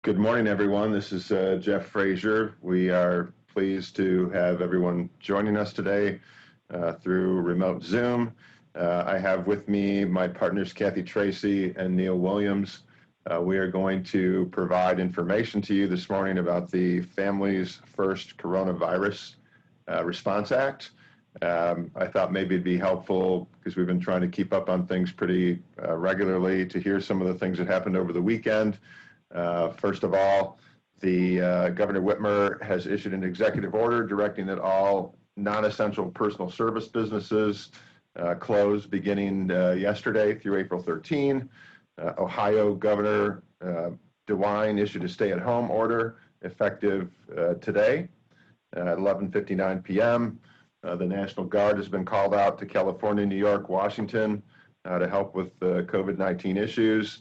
Good morning, everyone. This is Jeff Fraser. We are pleased to have everyone joining us today through remote Zoom. I have with me my partners, Cathy, Tracey, and Neil Williams. We are going to provide information to you this morning about the Families First Coronavirus Response Act. I thought maybe it'd be helpful, because we've been trying to keep up on things pretty regularly, to hear some of the things that happened over the weekend. First of all, the Governor Whitmer has issued an executive order directing that all non-essential personal service businesses close beginning yesterday through April 13. Ohio Governor DeWine issued a stay-at-home order effective today at 11:59 p.m. The National Guard has been called out to California, New York, Washington to help with COVID-19 issues.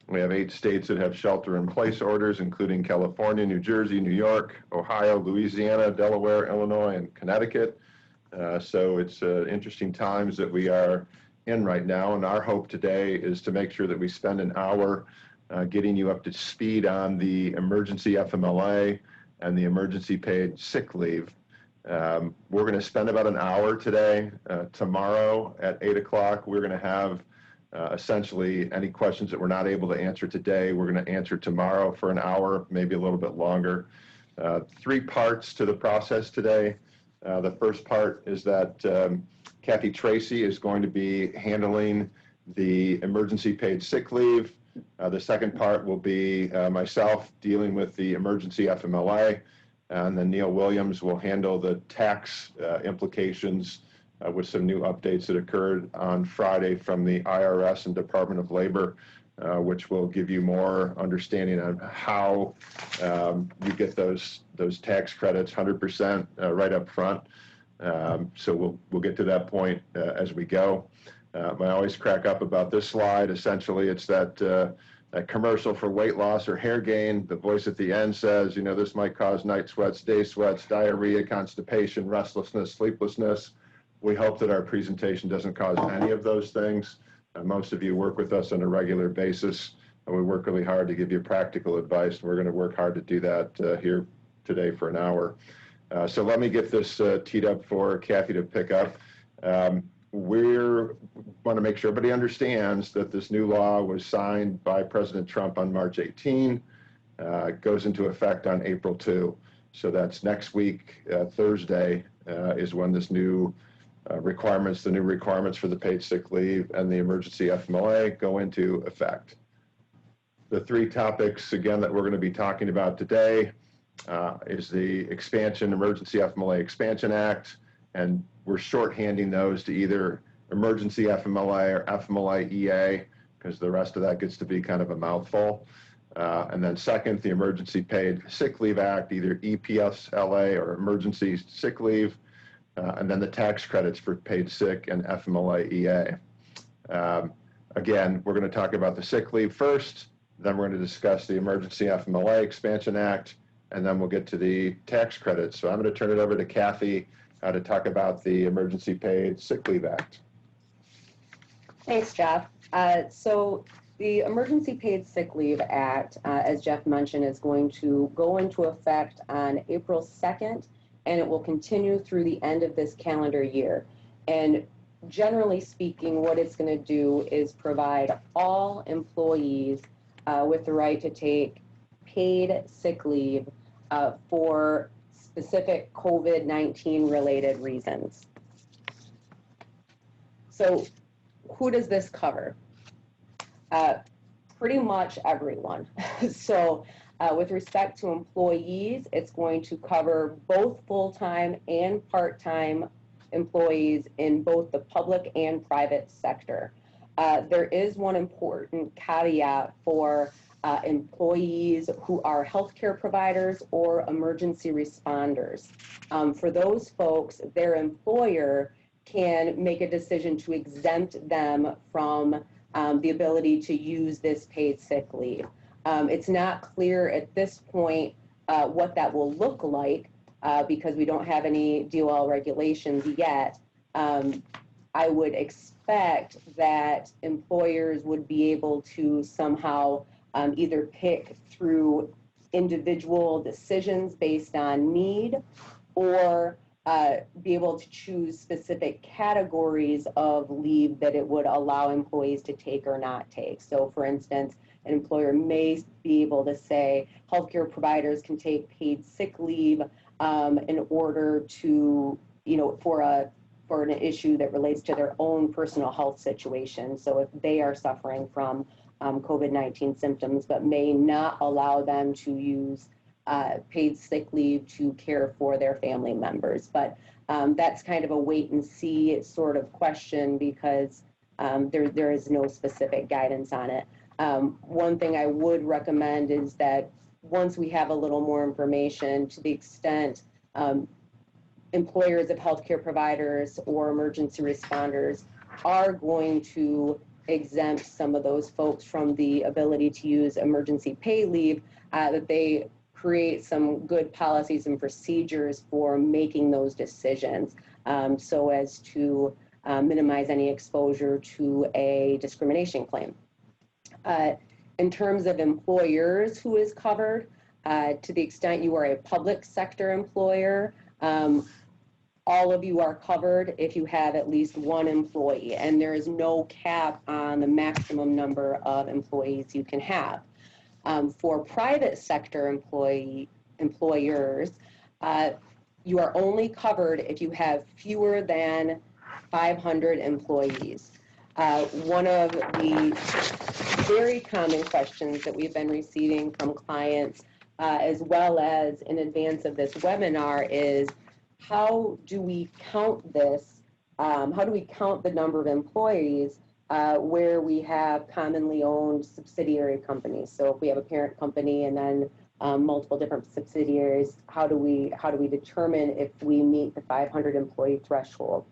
We have 8 states that have shelter-in-place orders, including California, New Jersey, New York, Ohio, Louisiana, Delaware, Illinois, and Connecticut. So it's interesting times that we are in right now, and our hope today is to make sure that we spend an hour getting you up to speed on the emergency FMLA and the emergency paid sick leave. We're going to spend about an hour today. Tomorrow at 8 o'clock, we're going to have essentially any questions that we're not able to answer today, we're going to answer tomorrow for an hour, maybe a little bit longer. 3 parts to the process today. The first part is that Cathy Tracey is going to be handling the emergency paid sick leave. The second part will be myself dealing with the emergency FMLA, and then Neil Williams will handle the tax implications with some new updates that occurred on Friday from the IRS and Department of Labor, which will give you more understanding on how you get those tax credits 100% right up front. So we'll get to that point as we go. I always crack up about this slide. Essentially, it's that commercial for weight loss or hair gain. The voice at the end says, you know, this might cause night sweats, day sweats, diarrhea, constipation, restlessness, sleeplessness. We hope that our presentation doesn't cause any of those things. Most of you work with us on a regular basis, and we work really hard to give you practical advice. We're going to work hard to do that here today for an hour. So let me get this teed up for Cathy to pick up. We want to make sure everybody understands that this new law was signed by President Trump on March 18. It goes into effect on April 2. So that's next week, Thursday, is when this new the new requirements for the paid sick leave and the emergency FMLA go into effect. The 3 topics, again, that we're going to be talking about today is the Emergency FMLA Expansion Act, and we're shorthanding those to either Emergency FMLA or FMLA EA, because the rest of that gets to be kind of a mouthful. And then second, the Emergency Paid Sick Leave Act, either EPSLA or Emergency Sick Leave. And then the tax credits for paid sick and FMLA EA. Again, we're going to talk about the sick leave first, then we're going to discuss the Emergency FMLA Expansion Act, and then we'll get to the tax credits. So I'm going to turn it over to Cathy to talk about the Emergency Paid Sick Leave Act. Thanks, Jeff. So the Emergency Paid Sick Leave Act, as Jeff mentioned, is going to go into effect on April 2nd, and it will continue through the end of this calendar year. And generally speaking, what it's going to do is provide all employees with the right to take paid sick leave for specific COVID-19 related reasons. So who does this cover? Pretty much everyone. So with respect to employees, it's going to cover both full-time and part-time employees in both the public and private sector. There is one important caveat for employees who are healthcare providers or emergency responders. For those folks, their employer can make a decision to exempt them from the ability to use this paid sick leave. It's not clear at this point what that will look like because we don't have any DOL regulations yet. I would expect that employers would be able to somehow either pick through individual decisions based on need, or be able to choose specific categories of leave that it would allow employees to take or not take. So for instance, an employer may be able to say healthcare providers can take paid sick leave in order to, for an issue that relates to their own personal health situation. So if they are suffering from COVID-19 symptoms, but may not allow them to use paid sick leave to care for their family members. But that's kind of a wait and see sort of question, because there is no specific guidance on it. One thing I would recommend is that once we have a little more information, to the extent employers of healthcare providers or emergency responders are going to exempt some of those folks from the ability to use emergency pay leave, that they create some good policies and procedures for making those decisions, so as to minimize any exposure to a discrimination claim. In terms of employers who is covered, to the extent you are a public sector employer, all of you are covered if you have at least one employee, and there is no cap on the maximum number of employees you can have. For private sector employers, you are only covered if you have fewer than 500 employees. One of the very common questions that we've been receiving from clients, as well as in advance of this webinar, is how do we count this? How do we count the number of employees where we have commonly owned subsidiary companies? So if we have a parent company and then multiple different subsidiaries, how do we determine if we meet the 500 employee threshold?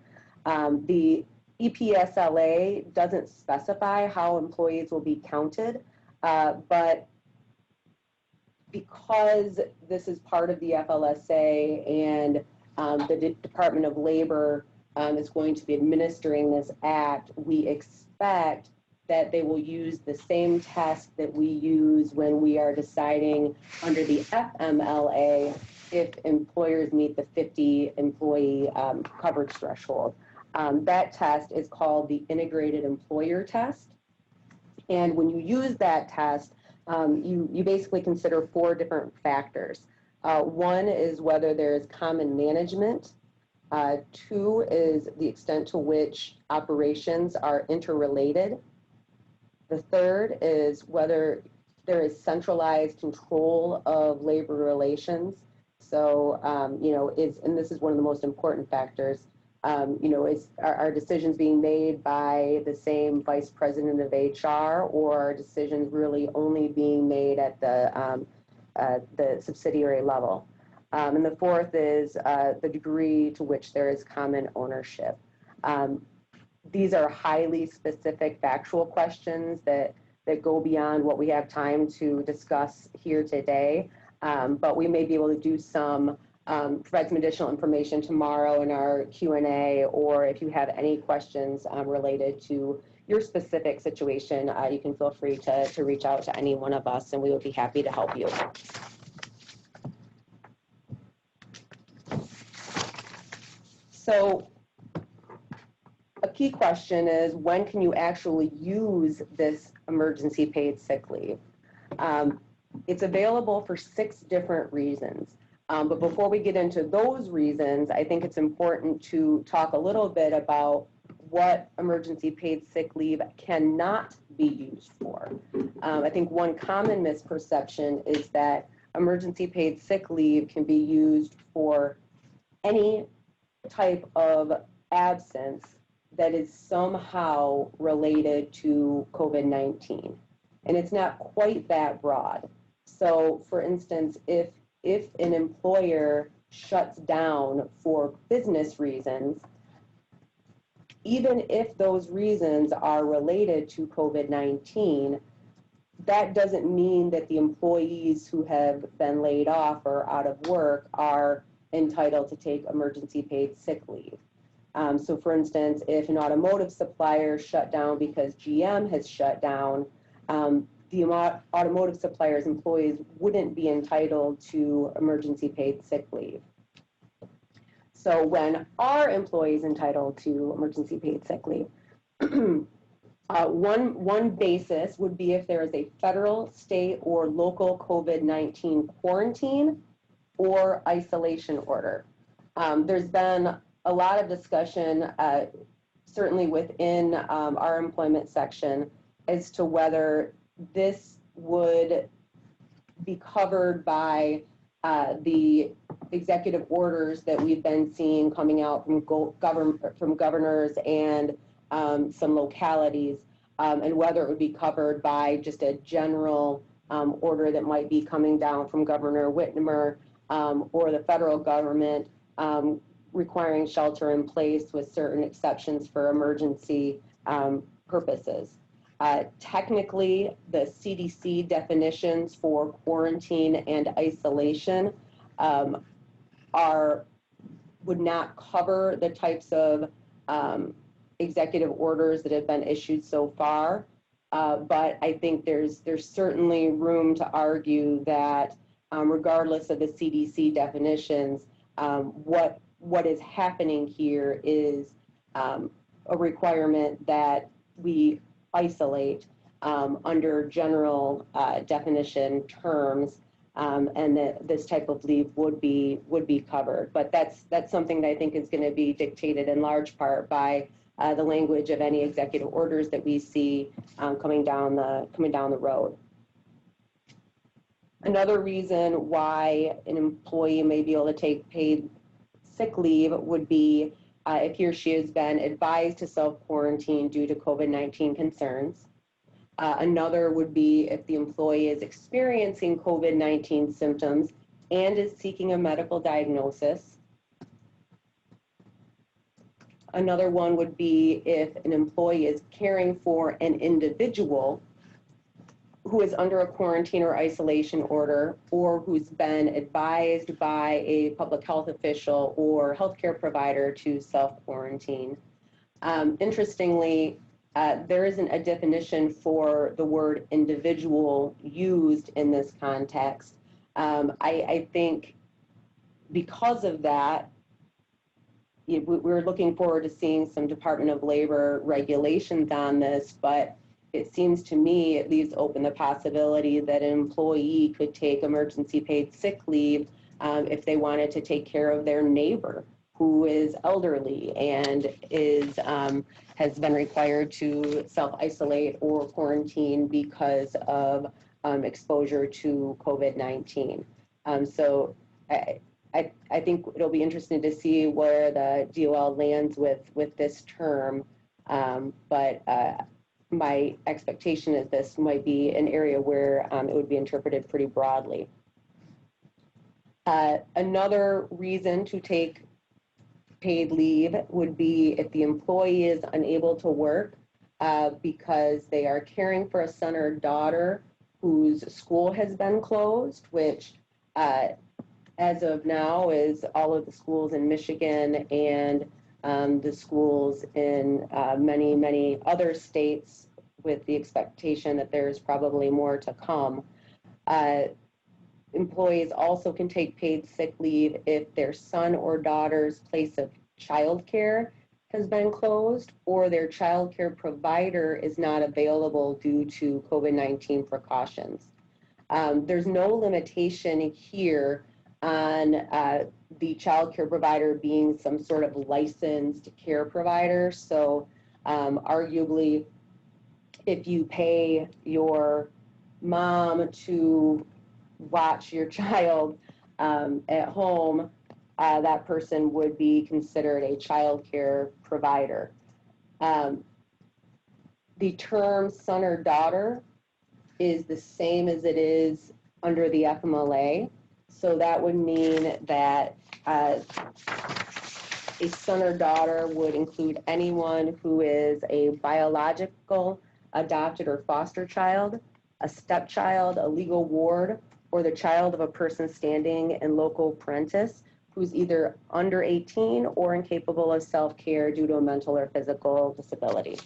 The EPSLA doesn't specify how employees will be counted, but because this is part of the FLSA and the Department of Labor is going to be administering this act, we expect that they will use the same test that we use when we are deciding under the FMLA if employers meet the 50 employee coverage threshold. That test is called the Integrated Employer Test. And when you use that test, you basically consider 4 different factors. One is whether there is common management. 2 is the extent to which operations are interrelated. The 3rd is whether there is centralized control of labor relations. So, and this is one of the most important factors, are decisions being made by the same vice president of HR, or are decisions really only being made at the subsidiary level? And the 4th is the degree to which there is common ownership. These are highly specific factual questions that go beyond what we have time to discuss here today, but we may be able to do provide some additional information tomorrow in our Q&A, or if you have any questions related to your specific situation, you can feel free to reach out to any one of us, and we would be happy to help you. So a key question is, when can you actually use this emergency paid sick leave? It's available for 6 different reasons. But before we get into those reasons, I think it's important to talk a little bit about what emergency paid sick leave cannot be used for. I think one common misperception is that emergency paid sick leave can be used for any type of absence that is somehow related to COVID-19. And it's not quite that broad. So for instance, if an employer shuts down for business reasons, even if those reasons are related to COVID-19, that doesn't mean that the employees who have been laid off or out of work are entitled to take emergency paid sick leave. So for instance, if an automotive supplier shut down because GM has shut down, the automotive suppliers' employees wouldn't be entitled to emergency paid sick leave. So when are employees entitled to emergency paid sick leave? One basis would be if there is a federal, state, or local COVID-19 quarantine or isolation order. There's been a lot of discussion, certainly within our employment section, as to whether this would be covered by the executive orders that we've been seeing coming out from governors and some localities, and whether it would be covered by just a general order that might be coming down from Governor Whitmer or the federal government requiring shelter in place with certain exceptions for emergency purposes. Technically, the CDC definitions for quarantine and isolation would not cover the types of executive orders that have been issued so far. But I think there's certainly room to argue that regardless of the CDC definitions, what is happening here is a requirement that we isolate under general definition terms, and that this type of leave would be covered. But that's something that I think is going to be dictated in large part by the language of any executive orders that we see coming down the road. Another reason why an employee may be able to take paid sick leave would be if he or she has been advised to self-quarantine due to COVID-19 concerns. Another would be if the employee is experiencing COVID-19 symptoms and is seeking a medical diagnosis. Another one would be if an employee is caring for an individual who is under a quarantine or isolation order, or who's been advised by a public health official or healthcare provider to self-quarantine. Interestingly, there isn't a definition for the word individual used in this context. I think because of that, we're looking forward to seeing some Department of Labor regulations on this, but it seems to me it leaves open the possibility that an employee could take emergency paid sick leave if they wanted to take care of their neighbor who is elderly and has been required to self-isolate or quarantine because of exposure to COVID-19. So I think it'll be interesting to see where the DOL lands with this term, but my expectation is this might be an area where it would be interpreted pretty broadly. Another reason to take paid leave would be if the employee is unable to work because they are caring for a son or daughter whose school has been closed, which as of now is all of the schools in Michigan and the schools in many, many other states, with the expectation that there's probably more to come. Employees also can take paid sick leave if their son or daughter's place of childcare has been closed or their childcare provider is not available due to COVID-19 precautions. There's no limitation here on the childcare provider being some sort of licensed care provider. So arguably, if you pay your mom to watch your child at home, that person would be considered a child care provider. The term son or daughter is the same as it is under the FMLA. So that would mean that a son or daughter would include anyone who is a biological, adopted, or foster child, a stepchild, a legal ward, or the child of a person standing in local parentis who's either under 18 or incapable of self-care due to a mental or physical disability.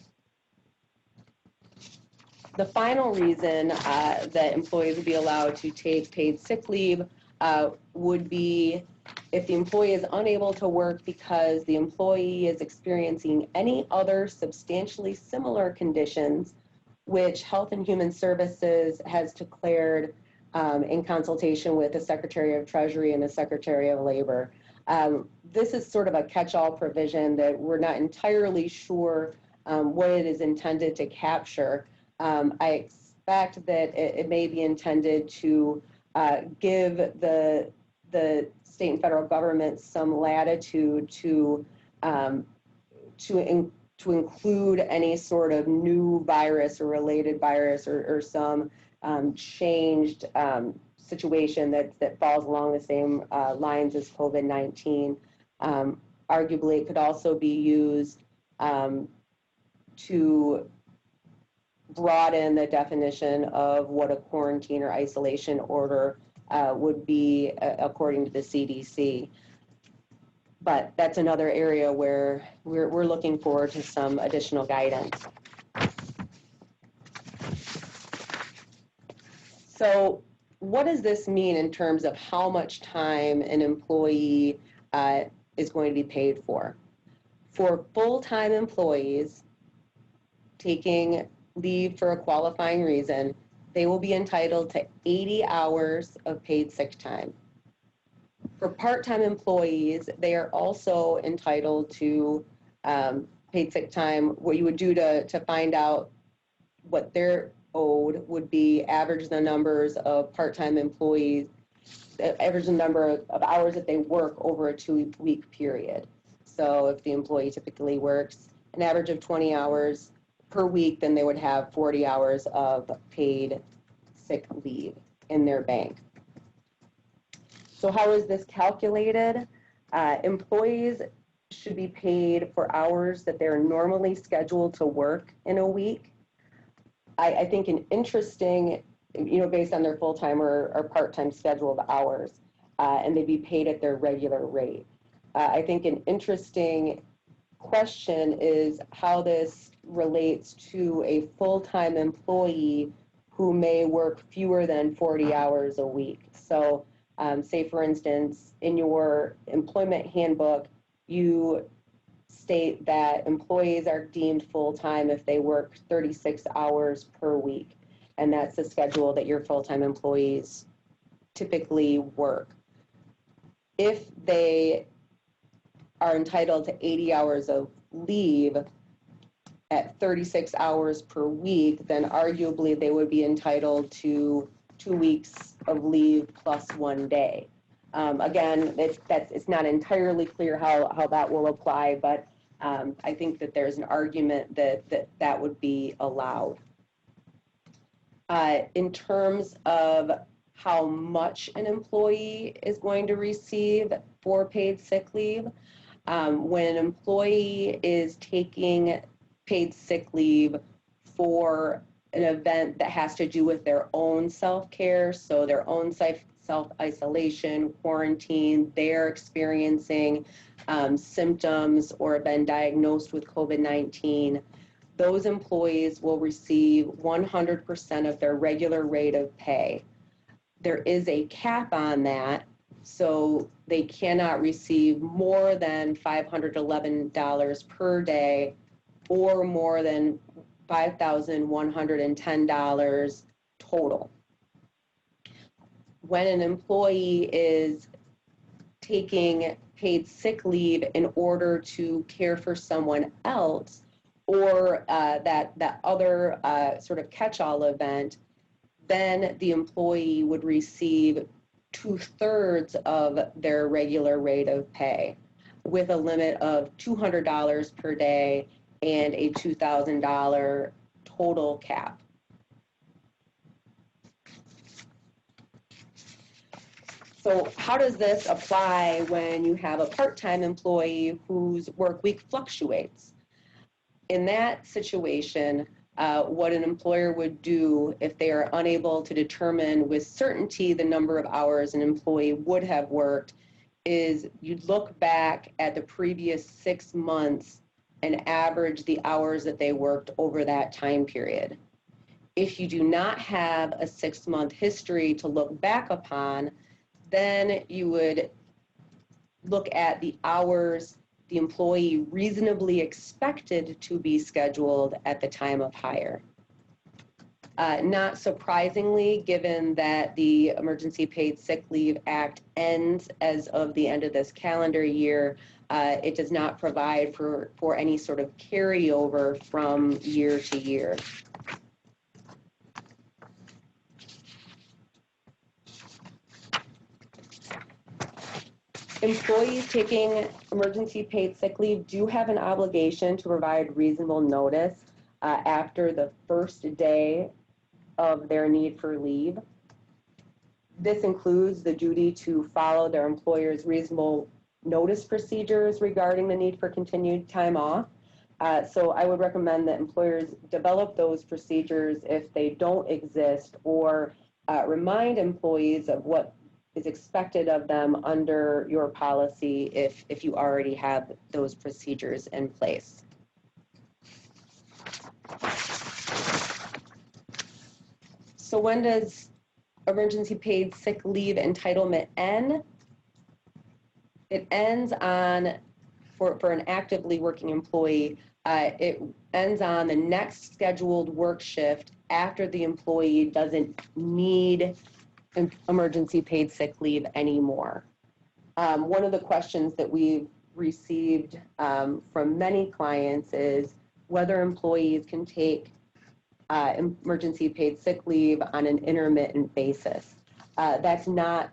The final reason that employees would be allowed to take paid sick leave would be if the employee is unable to work because the employee is experiencing any other substantially similar conditions which Health and Human Services has declared in consultation with the Secretary of Treasury and the Secretary of Labor. This is sort of a catch-all provision that we're not entirely sure what it is intended to capture. I expect that it may be intended to give the state and federal government some latitude to include any sort of new virus or related virus or some changed situation that falls along the same lines as COVID-19. Arguably, it could also be used to broaden the definition of what a quarantine or isolation order would be according to the CDC. But that's another area where we're looking forward to some additional guidance. So what does this mean in terms of how much time an employee is going to be paid for? For full-time employees taking leave for a qualifying reason, they will be entitled to 80 hours of paid sick time. For part-time employees, they are also entitled to paid sick time. What you would do to find out what they're owed would be average the numbers of part-time employees, average the number of hours that they work over a 2-week period. So if the employee typically works an average of 20 hours per week, then they would have 40 hours of paid sick leave in their bank. So how is this calculated? Employees should be paid for hours that they're normally scheduled to work in a week. I think an interesting, based on their full-time or part-time scheduled hours, and they'd be paid at their regular rate. I think an interesting question is how this relates to a full-time employee who may work fewer than 40 hours a week. So say, for instance, in your employment handbook, you state that employees are deemed full-time if they work 36 hours per week. And that's the schedule that your full-time employees typically work. If they are entitled to 80 hours of leave at 36 hours per week, then arguably they would be entitled to 2 weeks of leave plus 1 day. Again, it's not entirely clear how that will apply, but I think that there's an argument that would be allowed. In terms of how much an employee is going to receive for paid sick leave, when an employee is taking paid sick leave for an event that has to do with their own self-care, so their own self-isolation, quarantine, they're experiencing symptoms or have been diagnosed with COVID-19, those employees will receive 100% of their regular rate of pay. There is a cap on that, so they cannot receive more than $511 per day or more than $5,110 total. When an employee is taking paid sick leave in order to care for someone else, or that other sort of catch-all event, then the employee would receive 2/3 of their regular rate of pay with a limit of $200 per day and a $2,000 total cap. So how does this apply when you have a part-time employee whose work week fluctuates? In that situation, what an employer would do if they are unable to determine with certainty the number of hours an employee would have worked is you'd look back at the previous 6 months and average the hours that they worked over that time period. If you do not have a 6-month history to look back upon, then you would look at the hours the employee reasonably expected to be scheduled at the time of hire. Not surprisingly, given that the Emergency Paid Sick Leave Act ends as of the end of this calendar year, it does not provide for any sort of carryover from year to year. Employees taking emergency paid sick leave do have an obligation to provide reasonable notice after the first day of their need for leave. This includes the duty to follow their employer's reasonable notice procedures regarding the need for continued time off. So I would recommend that employers develop those procedures if they don't exist, or remind employees of what is expected of them under your policy if you already have those procedures in place. So when does emergency paid sick leave entitlement end? It ends on, for an actively working employee, it ends on the next scheduled work shift after the employee doesn't need emergency paid sick leave anymore. One of the questions that we've received from many clients is whether employees can take emergency paid sick leave on an intermittent basis. That's not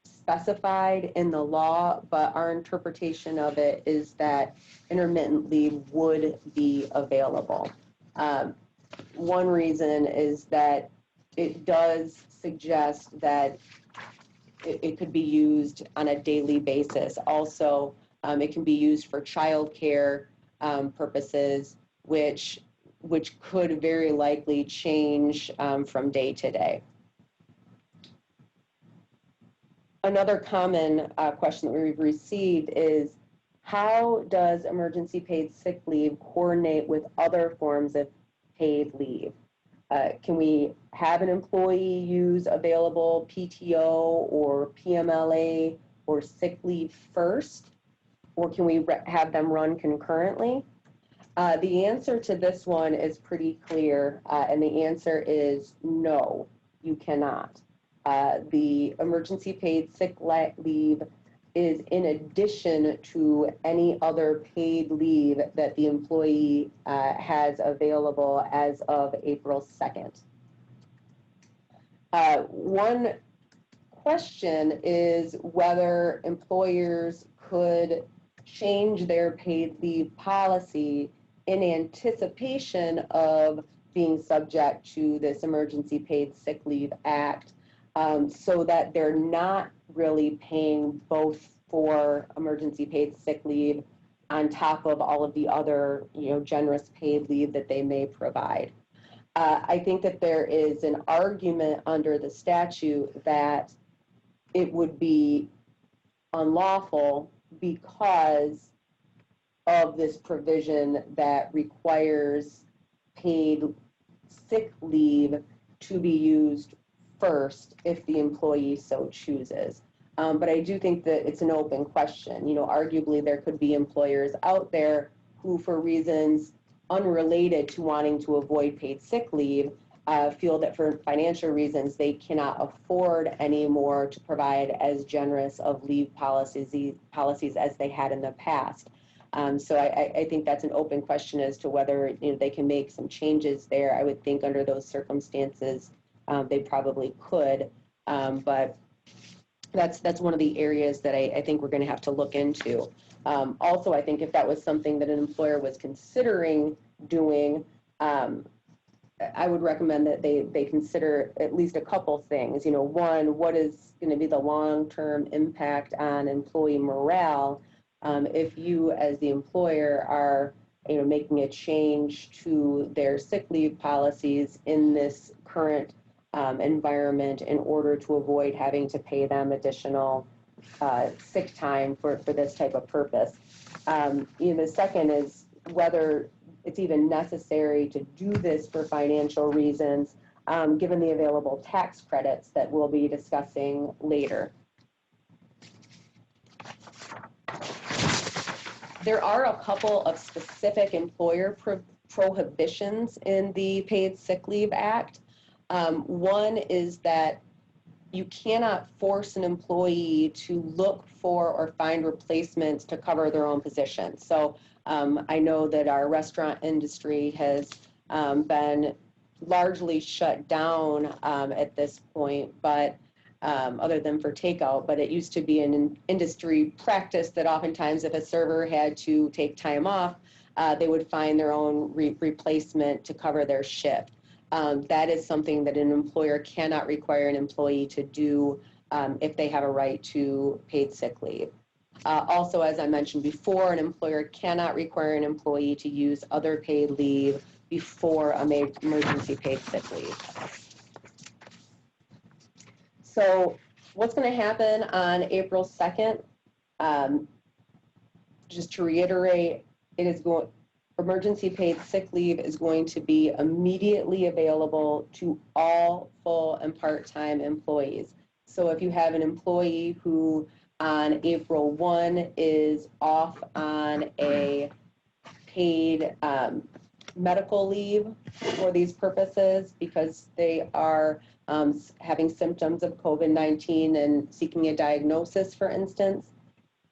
specified in the law, but our interpretation of it is that intermittent leave would be available. One reason is that it does suggest that it could be used on a daily basis. Also, it can be used for childcare purposes, which could very likely change from day to day. Another common question that we've received is, how does emergency paid sick leave coordinate with other forms of paid leave? Can we have an employee use available PTO or PMLA or sick leave first, or can we have them run concurrently? The answer to this one is pretty clear, and the answer is no, you cannot. The emergency paid sick leave is in addition to any other paid leave that the employee has available as of April 2nd. One question is whether employers could change their paid leave policy in anticipation of being subject to this Emergency Paid Sick Leave Act, so that they're not really paying both for emergency paid sick leave on top of all of the other, generous paid leave that they may provide. I think that there is an argument under the statute that it would be unlawful because of this provision that requires paid sick leave to be used first if the employee so chooses. But I do think that it's an open question. Arguably there could be employers out there who, for reasons unrelated to wanting to avoid paid sick leave, feel that for financial reasons they cannot afford anymore to provide as generous of leave policies as they had in the past. So I think that's an open question as to whether they can make some changes there. I would think under those circumstances they probably could, but that's one of the areas that I think we're going to have to look into. Also, I think if that was something that an employer was considering doing, I would recommend that they consider at least a couple things. One, what is going to be the long-term impact on employee morale if you, as the employer, are making a change to their sick leave policies in this current environment in order to avoid having to pay them additional sick time for this type of purpose. The second is whether it's even necessary to do this for financial reasons, given the available tax credits that we'll be discussing later. There are a couple of specific employer prohibitions in the Paid Sick Leave Act. One is that you cannot force an employee to look for or find replacements to cover their own position. So I know that our restaurant industry has been largely shut down at this point, but other than for takeout, but it used to be an industry practice that oftentimes if a server had to take time off, they would find their own replacement to cover their shift. That is something that an employer cannot require an employee to do if they have a right to paid sick leave. Also, as I mentioned before, an employer cannot require an employee to use other paid leave before a emergency paid sick leave. So what's going to happen on April 2nd? Just to reiterate, emergency paid sick leave is going to be immediately available to all full and part-time employees. So if you have an employee who on April 1 is off on a paid medical leave for these purposes because they are having symptoms of COVID-19 and seeking a diagnosis, for instance,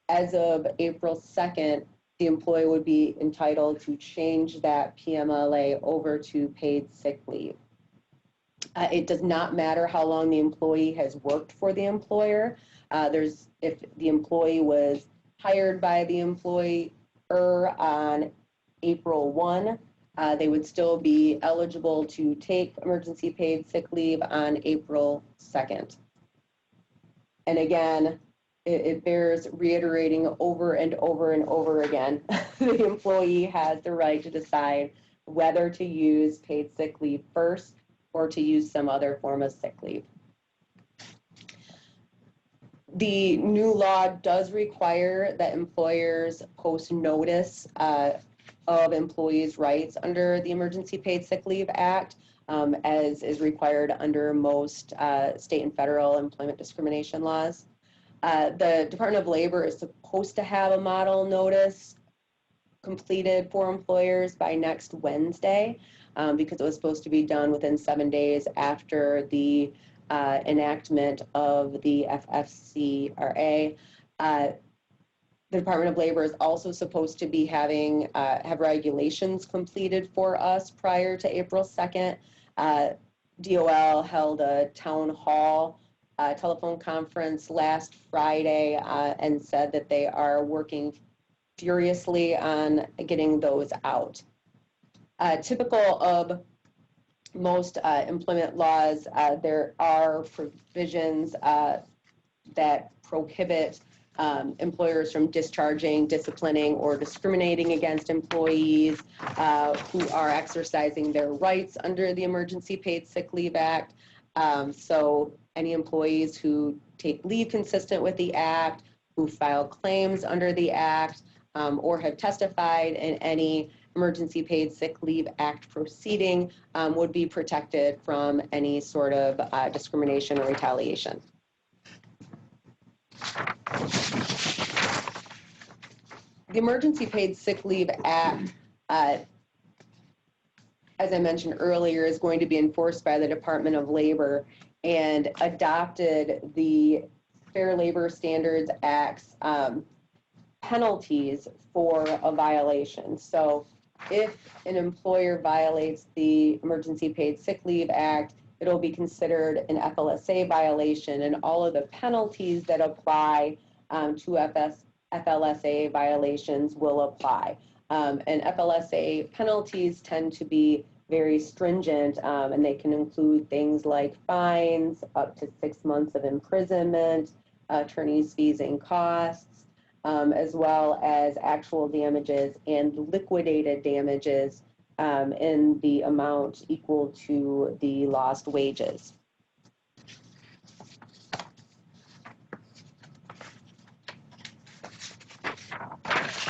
as of April 2nd, the employee would be entitled to change that PMLA over to paid sick leave. It does not matter how long the employee has worked for the employer. If the employee was hired by the employer on April 1, they would still be eligible to take emergency paid sick leave on April 2nd. And again, it bears reiterating over and over and over again. The employee has the right to decide whether to use paid sick leave first or to use some other form of sick leave. The new law does require that employers post notice of employees' rights under the Emergency Paid Sick Leave Act, as is required under most state and federal employment discrimination laws. The Department of Labor is supposed to have a model notice completed for employers by next Wednesday because it was supposed to be done within 7 days after the enactment of the FFCRA. The Department of Labor is also supposed to be have regulations completed for us prior to April 2nd. DOL held a town hall telephone conference last Friday and said that they are working furiously on getting those out. Typical of most employment laws, there are provisions that prohibit employers from discharging, disciplining, or discriminating against employees who are exercising their rights under the Emergency Paid Sick Leave Act. So any employees who take leave consistent with the Act, who file claims under the Act, or have testified in any Emergency Paid Sick Leave Act proceeding would be protected from any sort of discrimination or retaliation. The Emergency Paid Sick Leave Act, as I mentioned earlier, is going to be enforced by the Department of Labor and adopted the Fair Labor Standards Act's penalties for a violation. So if an employer violates the Emergency Paid Sick Leave Act, it'll be considered an FLSA violation, and all of the penalties that apply to FLSA violations will apply. And FLSA penalties tend to be very stringent, and they can include things like fines, up to 6 months of imprisonment, attorney's fees and costs, as well as actual damages and liquidated damages in the amount equal to the lost wages.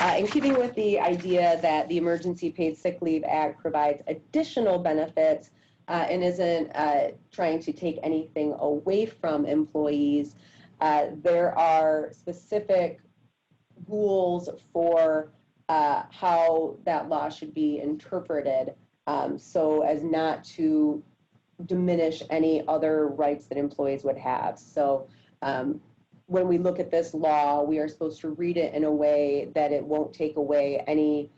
In keeping with the idea that the Emergency Paid Sick Leave Act provides additional benefits and isn't trying to take anything away from employees, there are specific rules for how that law should be interpreted so as not to diminish any other rights that employees would have. So when we look at this law, we are supposed to read it in a way that it won't take away any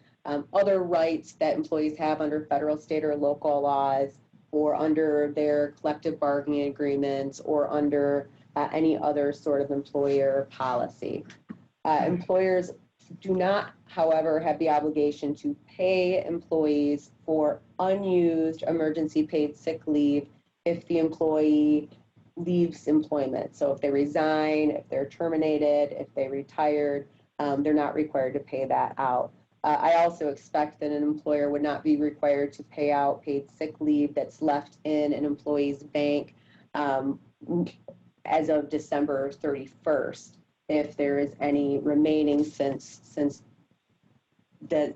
other rights that employees have under federal, state, or local laws, or under their collective bargaining agreements, or under any other sort of employer policy. Employers do not, however, have the obligation to pay employees for unused emergency paid sick leave if the employee leaves employment. So if they resign, if they're terminated, if they retired, they're not required to pay that out. I also expect that an employer would not be required to pay out paid sick leave that's left in an employee's bank as of December 31st, if there is any remaining since the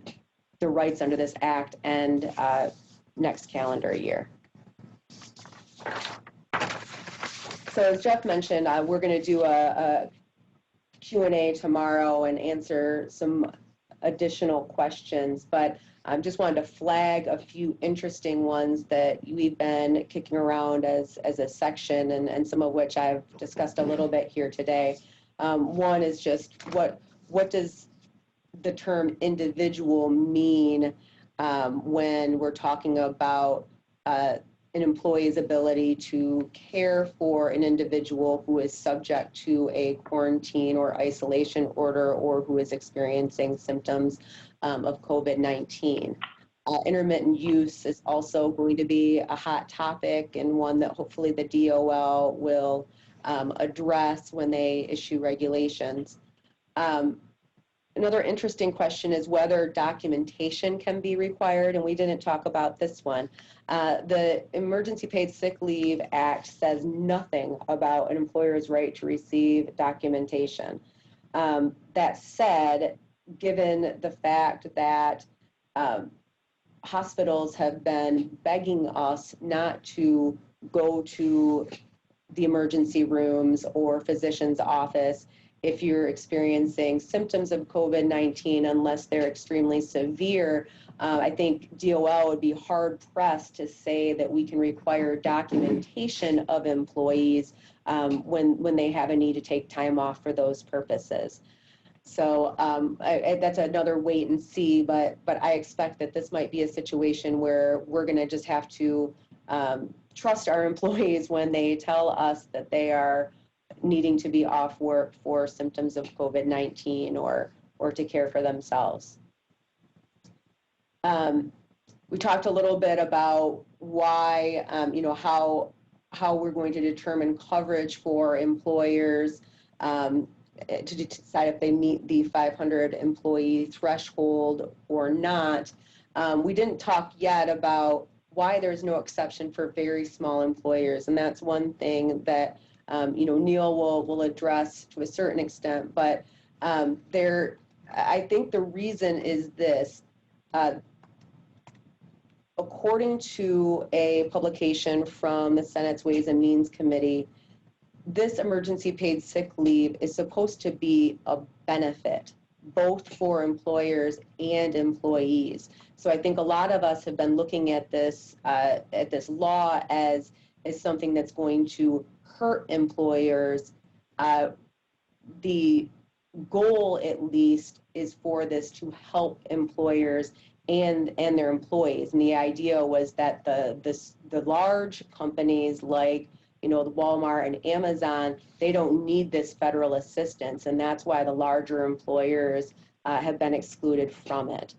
rights under this act end next calendar year. So as Jeff mentioned, we're going to do a Q&A tomorrow and answer some additional questions, but I just wanted to flag a few interesting ones that we've been kicking around as a section, and some of which I've discussed a little bit here today. One is just what does the term individual mean when we're talking about an employee's ability to care for an individual who is subject to a quarantine or isolation order, or who is experiencing symptoms of COVID-19. Intermittent use is also going to be a hot topic, and one that hopefully the DOL will address when they issue regulations. Another interesting question is whether documentation can be required, and we didn't talk about this one. The Emergency Paid Sick Leave Act says nothing about an employer's right to receive documentation. That said, given the fact that hospitals have been begging us not to go to the emergency rooms or physician's office if you're experiencing symptoms of COVID-19, unless they're extremely severe, I think DOL would be hard pressed to say that we can require documentation of employees when they have a need to take time off for those purposes. So that's another wait and see, but I expect that this might be a situation where we're going to just have to trust our employees when they tell us that they are needing to be off work for symptoms of COVID-19 or to care for themselves. We talked a little bit about why, how we're going to determine coverage for employers to decide if they meet the 500 employee threshold or not. We didn't talk yet about why there's no exception for very small employers, and that's one thing that Neil will address to a certain extent, but I think the reason is this. According to a publication from the Senate's Ways and Means Committee, this emergency paid sick leave is supposed to be a benefit, both for employers and employees. So I think a lot of us have been looking at this law as something that's going to hurt employers. The goal, at least, is for this to help employers and their employees. And the idea was that the large companies like the Walmart and Amazon, they don't need this federal assistance, and that's why the larger employers have been excluded from it.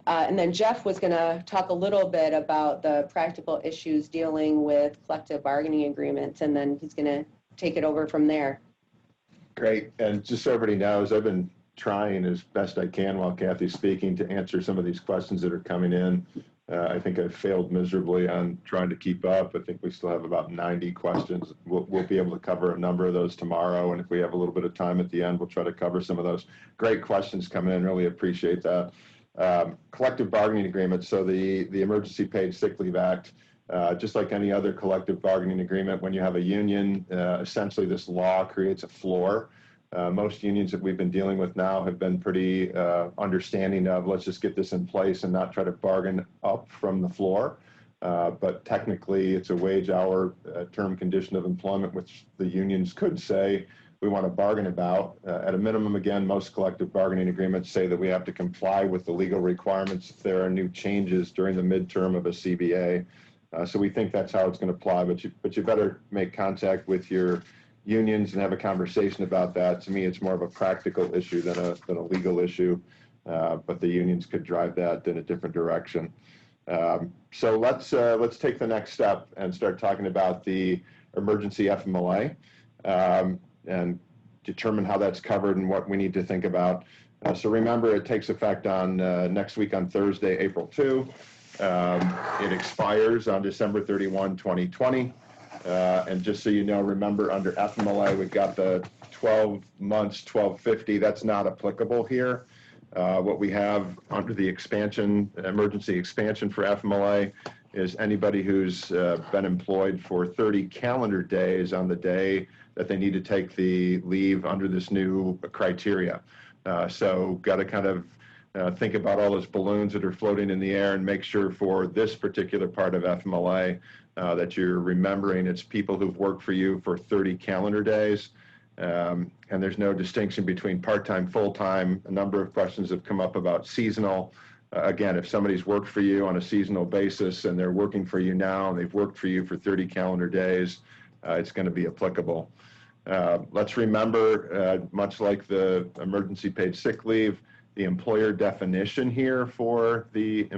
And then Jeff was going to talk a little bit about the practical issues dealing with collective bargaining agreements, and then he's going to take it over from there. Great. And just so everybody knows, I've been trying as best I can while Cathy's speaking to answer some of these questions that are coming in. I think I've failed miserably on trying to keep up. I think we still have about 90 questions. We'll be able to cover a number of those tomorrow, and if we have a little bit of time at the end, we'll try to cover some of those. Great questions coming in, really appreciate that. Collective bargaining agreements, so the Emergency Paid Sick Leave Act, just like any other collective bargaining agreement, when you have a union, essentially this law creates a floor. Most unions that we've been dealing with now have been pretty understanding of, let's just get this in place and not try to bargain up from the floor. But technically, it's a wage hour term condition of employment, which the unions could say we want to bargain about. At a minimum, again, most collective bargaining agreements say that we have to comply with the legal requirements if there are new changes during the midterm of a CBA. So we think that's how it's going to apply, but you better make contact with your unions and have a conversation about that. To me, it's more of a practical issue than a legal issue, but the unions could drive that in a different direction. So let's take the next step and start talking about the emergency FMLA and determine how that's covered and what we need to think about. So remember, it takes effect on next week on Thursday, April 2. It expires on December 31, 2020. And just so you know, remember under FMLA, we've got the 12 months, 1250. That's not applicable here. What we have under the expansion, emergency expansion for FMLA is anybody who's been employed for 30 calendar days on the day that they need to take the leave under this new criteria. So got to kind of think about all those balloons that are floating in the air and make sure for this particular part of FMLA that you're remembering it's people who've worked for you for 30 calendar days. And there's no distinction between part-time, full-time. A number of questions have come up about seasonal. Again, if somebody's worked for you on a seasonal basis and they're working for you now and they've worked for you for 30 calendar days, it's going to be applicable. Let's remember, much like the emergency paid sick leave, the employer definition here for the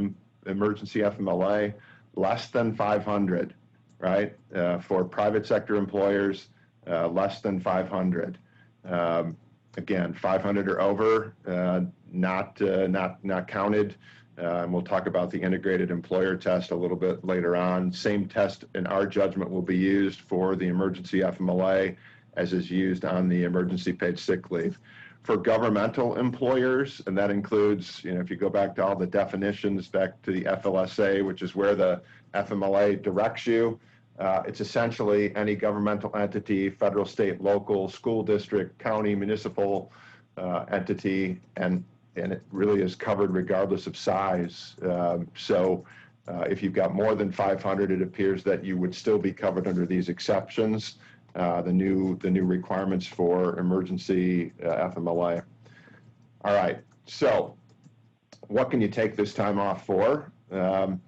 emergency FMLA, less than 500, right? For private sector employers, less than 500. Again, 500 or over, not counted. And we'll talk about the integrated employer test a little bit later on. Same test in our judgment will be used for the emergency FMLA as is used on the emergency paid sick leave. For governmental employers, and that includes, if you go back to all the definitions, back to the FLSA, which is where the FMLA directs you, it's essentially any governmental entity, federal, state, local, school district, county, municipal entity, and it really is covered regardless of size. So if you've got more than 500, it appears that you would still be covered under these exceptions. The new requirements for emergency FMLA. All right, so what can you take this time off for? And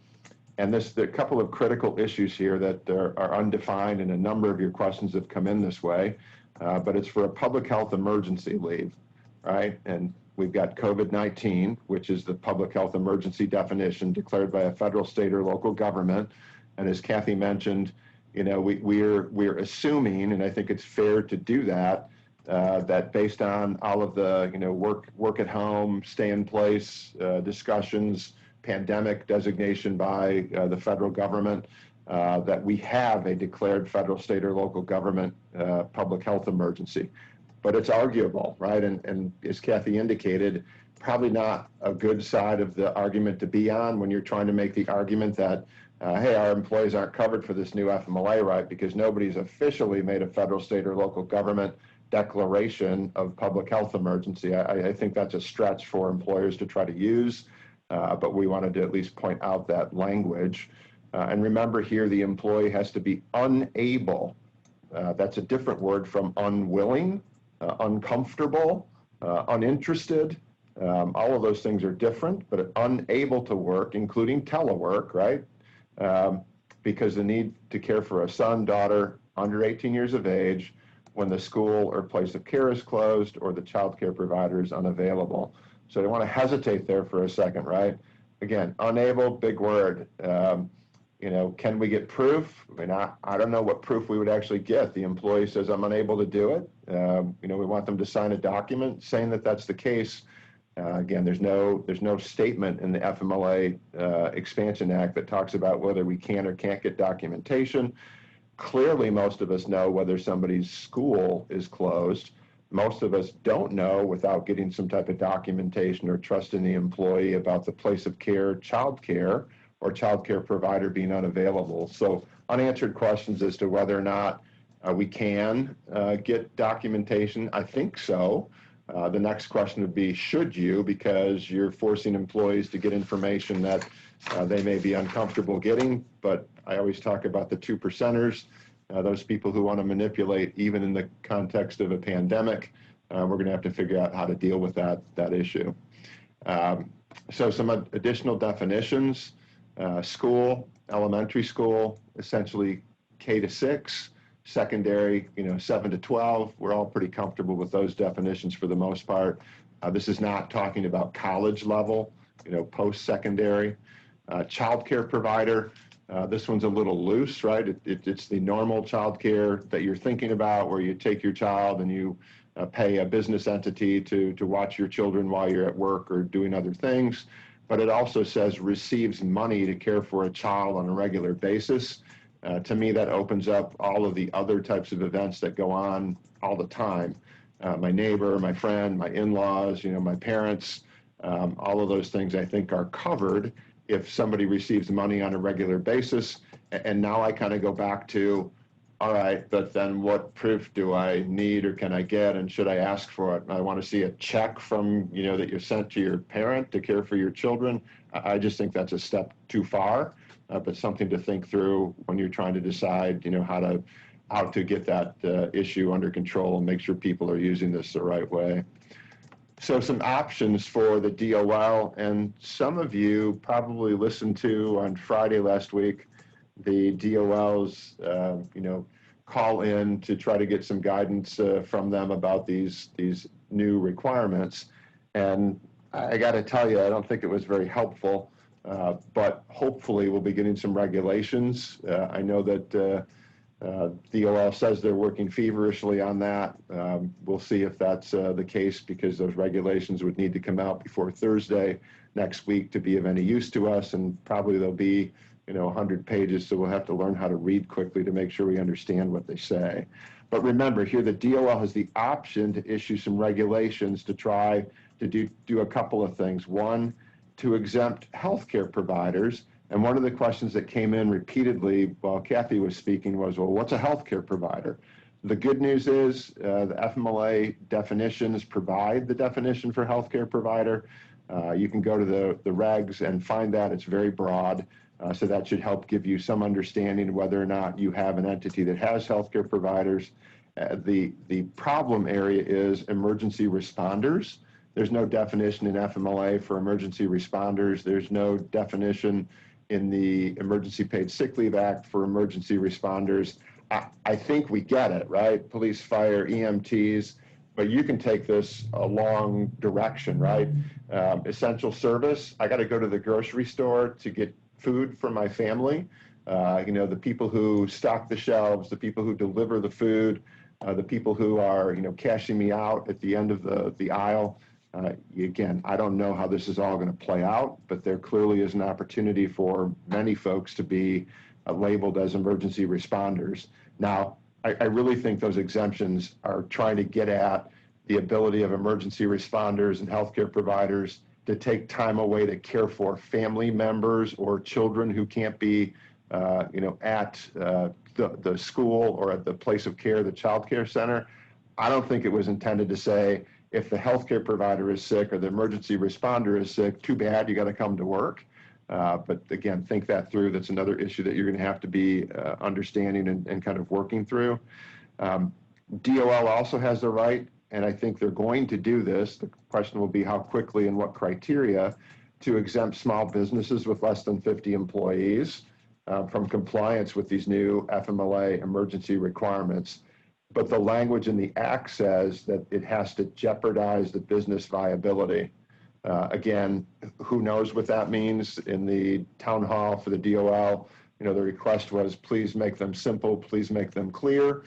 there are a couple of critical issues here that are undefined, and a number of your questions have come in this way, but it's for a public health emergency leave, right? And we've got COVID-19, which is the public health emergency definition declared by a federal, state, or local government. And as Cathy mentioned, we're assuming, and I think it's fair to do that, that based on all of the, work at home, stay in place discussions, pandemic designation by the federal government, that we have a declared federal, state, or local government public health emergency. But it's arguable, right? And as Cathy indicated, probably not a good side of the argument to be on when you're trying to make the argument that hey, our employees aren't covered for this new FMLA, right? Because nobody's officially made a federal, state, or local government declaration of public health emergency. I think that's a stretch for employers to try to use, but we wanted to at least point out that language. And remember here, the employee has to be unable. That's a different word from unwilling, uncomfortable, uninterested. All of those things are different, but unable to work, including telework, right? Because the need to care for a son, daughter under 18 years of age when the school or place of care is closed or the child care provider is unavailable. So I want to hesitate there for a second, right? Again, unable, big word. Can we get proof? I mean, I don't know what proof we would actually get. The employee says, I'm unable to do it. We want them to sign a document saying that that's the case. Again, there's no statement in the FMLA Expansion Act that talks about whether we can or can't get documentation. Clearly, most of us know whether somebody's school is closed. Most of us don't know without getting some type of documentation or trusting the employee about the place of care, childcare, or childcare provider being unavailable. So unanswered questions as to whether or not we can get documentation. I think so. The next question would be, should you, because you're forcing employees to get information that they may be uncomfortable getting. But I always talk about the 2%ers, those people who want to manipulate even in the context of a pandemic. We're going to have to figure out how to deal with that issue. So some additional definitions: school, elementary school, essentially K to 6. Secondary, 7 to 12. We're all pretty comfortable with those definitions for the most part. This is not talking about college level, post-secondary. Childcare provider, this one's a little loose, right? It's the normal childcare that you're thinking about, where you take your child and you pay a business entity to watch your children while you're at work or doing other things. But it also says receives money to care for a child on a regular basis. To me, that opens up all of the other types of events that go on all the time. My neighbor, my friend, my in-laws, my parents, all of those things I think are covered if somebody receives money on a regular basis. And now I kind of go back to, all right, but then what proof do I need or can I get, and should I ask for it? I want to see a check from, that you're sent to your parent to care for your children. I just think that's a step too far. But something to think through when you're trying to decide, how to get that issue under control and make sure people are using this the right way. So some options for the DOL, and some of you probably listened to on Friday last week, the DOL's, call in to try to get some guidance from them about these new requirements. And I got to tell you, I don't think it was very helpful. But hopefully we'll be getting some regulations. I know that DOL says they're working feverishly on that. We'll see if that's the case, because those regulations would need to come out before Thursday next week to be of any use to us, and probably they'll be 100 pages, so we'll have to learn how to read quickly to make sure we understand what they say. But remember, here the DOL has the option to issue some regulations to try to do a couple of things. One, to exempt healthcare providers. And one of the questions that came in repeatedly while Cathy was speaking was, well, what's a healthcare provider? The good news is the FMLA definitions provide the definition for healthcare provider. You can go to the regs and find that. It's very broad. So that should help give you some understanding of whether or not you have an entity that has healthcare providers. The problem area is emergency responders. There's no definition in FMLA for emergency responders. There's no definition in the Emergency Paid Sick Leave Act for emergency responders. I think we get it, right? Police, fire, EMTs, but you can take this a long direction, right? Essential service, I got to go to the grocery store to get food for my family. The people who stock the shelves, the people who deliver the food, the people who are, cashing me out at the end of the aisle. Again, I don't know how this is all going to play out, but there clearly is an opportunity for many folks to be labeled as emergency responders. Now, I really think those exemptions are trying to get at the ability of emergency responders and healthcare providers to take time away to care for family members or children who can't be, at the school or at the place of care, the child care center. I don't think it was intended to say, if the healthcare provider is sick or the emergency responder is sick, too bad, you got to come to work. But again, think that through. That's another issue that you're going to have to be understanding and kind of working through. DOL also has the right, and I think they're going to do this. The question will be how quickly and what criteria to exempt small businesses with less than 50 employees from compliance with these new FMLA emergency requirements. But the language in the Act says that it has to jeopardize the business viability. Again, who knows what that means? In the town hall for the DOL, the request was, please make them simple, please make them clear.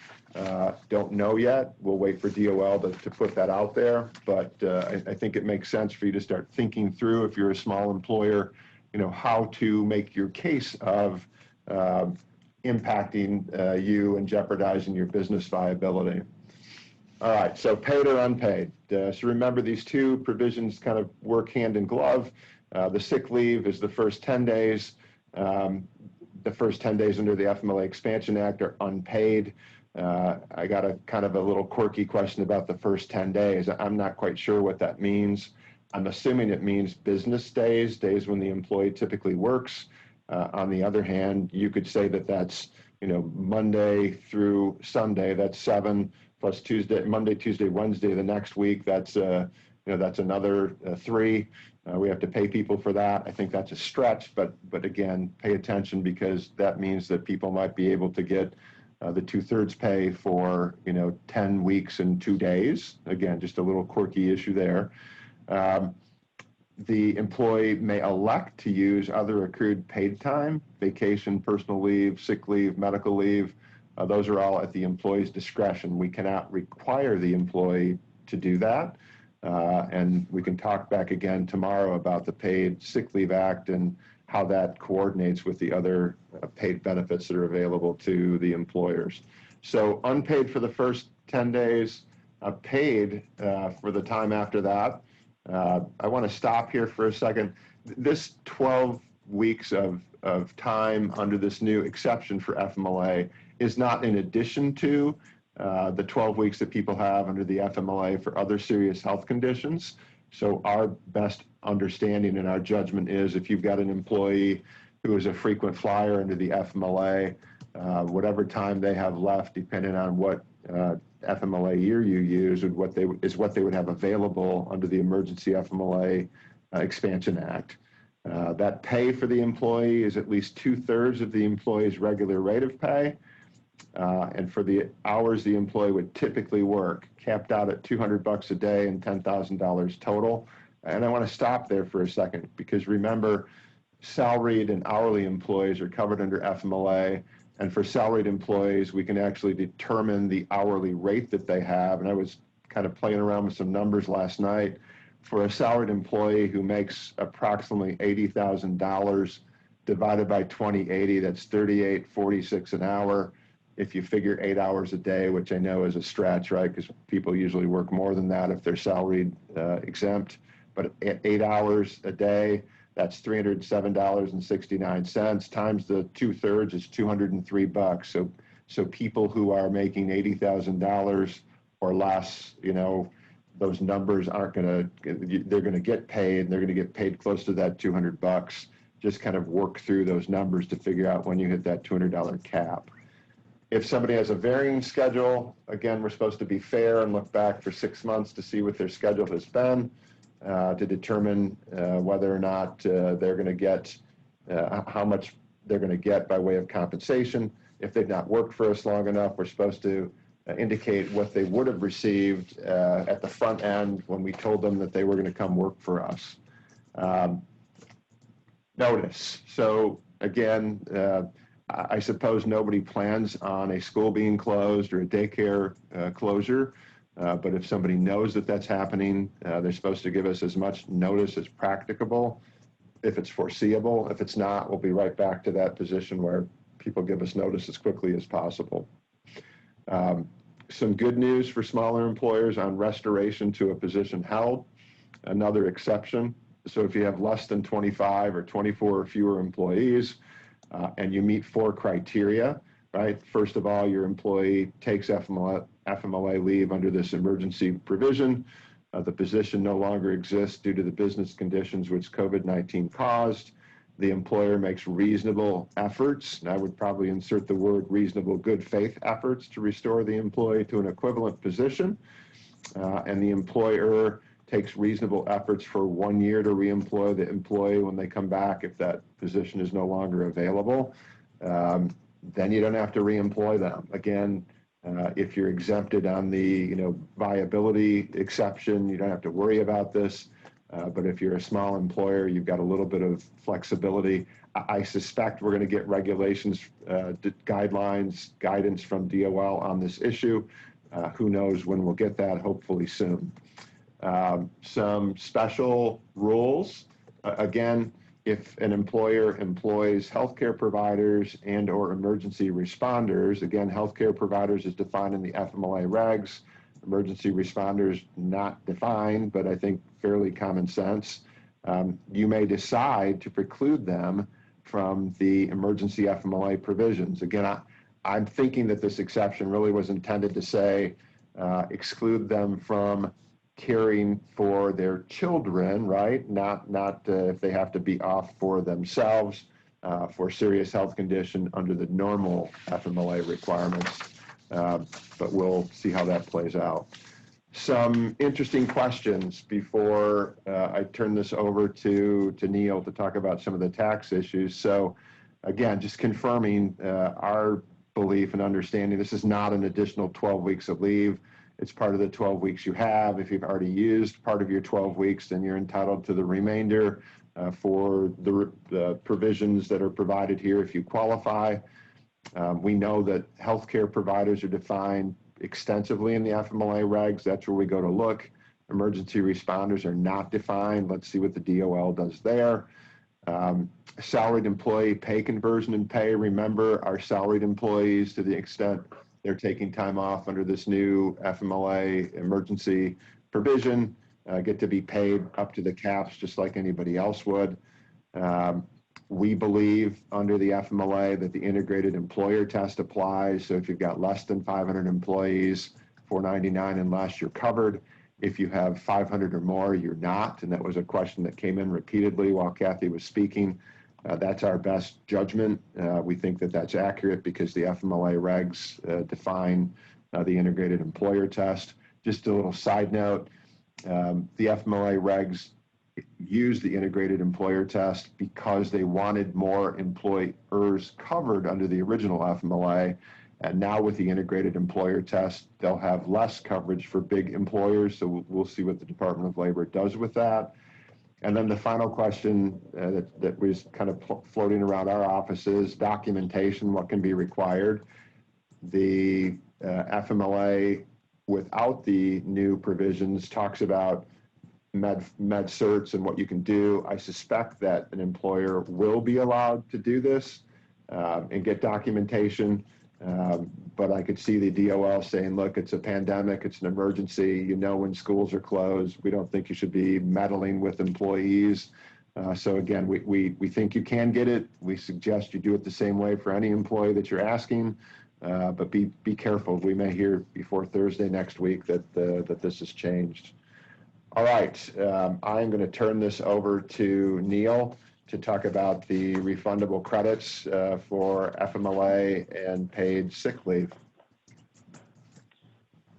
Don't know yet. We'll wait for DOL to put that out there, but I think it makes sense for you to start thinking through, if you're a small employer, how to make your case of impacting you and jeopardizing your business viability. All right, so paid or unpaid. So remember, these two provisions kind of work hand in glove. The sick leave is the first 10 days. The first 10 days under the FMLA Expansion Act are unpaid. I got a kind of a little quirky question about the first 10 days. I'm not quite sure what that means. I'm assuming it means business days, days when the employee typically works. On the other hand, you could say that that's, Monday through Sunday, that's 7 plus Tuesday, Monday, Tuesday, Wednesday, the next week, that's another 3. We have to pay people for that. I think that's a stretch, but again, pay attention, because that means that people might be able to get the 2/3 pay for 10 weeks and 2 days. Again, just a little quirky issue there. The employee may elect to use other accrued paid time, vacation, personal leave, sick leave, medical leave. Those are all at the employee's discretion. We cannot require the employee to do that. And we can talk back again tomorrow about the Paid Sick Leave Act and how that coordinates with the other paid benefits that are available to the employers. So unpaid for the first 10 days, paid for the time after that. I want to stop here for a second. This 12 weeks of time under this new exception for FMLA is not in addition to the 12 weeks that people have under the FMLA for other serious health conditions. So our best understanding and our judgment is, if you've got an employee who is a frequent flyer under the FMLA, whatever time they have left, depending on what FMLA year you use, is what they would have available under the Emergency FMLA Expansion Act. That pay for the employee is at least 2/3 of the employee's regular rate of pay. And for the hours the employee would typically work, capped out at $200 a day and $10,000 total. And I want to stop there for a second, because remember, salaried and hourly employees are covered under FMLA. And for salaried employees, we can actually determine the hourly rate that they have. And I was kind of playing around with some numbers last night. For a salaried employee who makes approximately $80,000 divided by 2080, that's $38.46 an hour. If you figure 8 hours a day, which I know is a stretch, right? Because people usually work more than that if they're salaried exempt. But at 8 hours a day, that's $307.69 times the 2/3 is $203. So people who are making $80,000 or less, those numbers aren't they're going to get paid. They're going to get paid close to that $200. Just kind of work through those numbers to figure out when you hit that $200 cap. If somebody has a varying schedule, again, we're supposed to be fair and look back for 6 months to see what their schedule has been, to determine whether or not they're going to get, how much they're going to get by way of compensation. If they've not worked for us long enough, we're supposed to indicate what they would have received at the front end when we told them that they were going to come work for us. Notice. So again, I suppose nobody plans on a school being closed or a daycare closure, but if somebody knows that that's happening, they're supposed to give us as much notice as practicable, if it's foreseeable. If it's not, we'll be right back to that position where people give us notice as quickly as possible. Some good news for smaller employers on restoration to a position held, another exception. So if you have less than 25 or 24 or fewer employees, and you meet 4 criteria, right? First of all, your employee takes FMLA leave under this emergency provision. The position no longer exists due to the business conditions which COVID-19 caused. The employer makes reasonable efforts, and I would probably insert the word reasonable good faith efforts to restore the employee to an equivalent position. And the employer takes reasonable efforts for 1 year to reemploy the employee when they come back if that position is no longer available. Then you don't have to reemploy them. Again, if you're exempted on the viability exception, you don't have to worry about this. But if you're a small employer, you've got a little bit of flexibility. I suspect we're going to get regulations, guidance from DOL on this issue. Who knows when we'll get that, hopefully soon. Some special rules. Again, if an employer employs healthcare providers and or emergency responders, again, healthcare providers is defined in the FMLA regs, emergency responders not defined, but I think fairly common sense. You may decide to preclude them from the emergency FMLA provisions. Again, I'm thinking that this exception really was intended to say exclude them from caring for their children, right? Not if they have to be off for themselves for serious health condition under the normal FMLA requirements. But we'll see how that plays out. Some interesting questions before I turn this over to Neil to talk about some of the tax issues. So again, just confirming our belief and understanding, this is not an additional 12 weeks of leave. It's part of the 12 weeks you have. If you've already used part of your 12 weeks, then you're entitled to the remainder for the provisions that are provided here if you qualify. We know that healthcare providers are defined extensively in the FMLA regs. That's where we go to look. Emergency responders are not defined. Let's see what the DOL does there. Salaried employee pay conversion and pay. Remember, our salaried employees, to the extent they're taking time off under this new FMLA emergency provision, get to be paid up to the caps just like anybody else would. We believe under the FMLA that the integrated employer test applies. So if you've got less than 500 employees, $499 and less, you're covered. If you have 500 or more, you're not. And that was a question that came in repeatedly while Cathy was speaking. That's our best judgment. We think that that's accurate because the FMLA regs define the integrated employer test. Just a little side note, the FMLA regs use the integrated employer test because they wanted more employers covered under the original FMLA. And now with the integrated employer test, they'll have less coverage for big employers. So we'll see what the Department of Labor does with that. And then the final question that was kind of floating around our office is documentation, what can be required. The FMLA without the new provisions talks about med certs and what you can do. I suspect that an employer will be allowed to do this and get documentation. But I could see the DOL saying, look, it's a pandemic, it's an emergency, you know when schools are closed, we don't think you should be meddling with employees. So again, we think you can get it. We suggest you do it the same way for any employee that you're asking, but be careful. We may hear before Thursday next week that this has changed. All right, I'm going to turn this over to Neil to talk about the refundable credits for FMLA and paid sick leave.